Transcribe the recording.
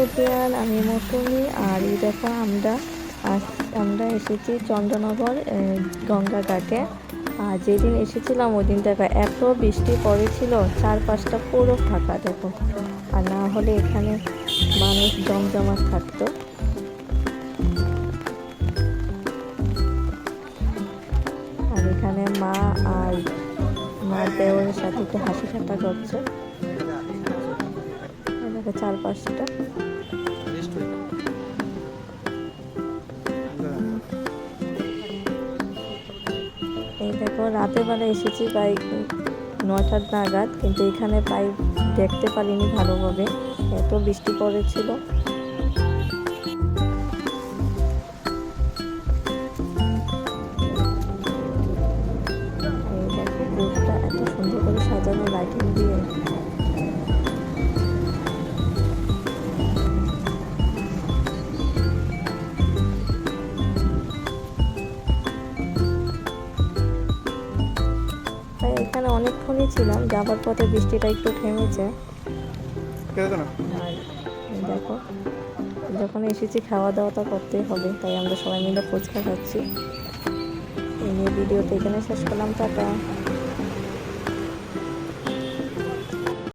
Everyone, আমি মৌসুমি। আর এই দেখো আমরা এসেছি চন্দ্রনগর গঙ্গা ঘাটে। আর যেদিন এসেছিলাম ওই দিন দেখো এত বৃষ্টি পড়েছিল, চারপাশটা পুরো ফাঁকা দেখো। আর না হলে এখানে মানুষ জমজমাট থাকতো। আর এখানে মা আর দেওরের সাথে একটু হাসি ঠাট্টা করছে। দেখো চারপাশটা। এই দেখো রাতের বেলা এসেছি প্রায় 9টা নাগাদ, কিন্তু এখানে প্রায় দেখতে পারিনি ভালোভাবে, এত বৃষ্টি পড়েছিল। এই দেখো বোটটা এত সুন্দর করে সাজানো লাইটিং দিয়ে। এখানে অনেকক্ষণই ছিলাম, যাবার পথে বৃষ্টিটা একটু থেমেছে। আর দেখো যখন এসেছি খাওয়া দাওয়াটা করতেই হবে, তাই আমরা সবাই মিলে ফুচকা খাচ্ছি। এই নিয়ে ভিডিওটা এখানে শেষ করলাম, টাটা।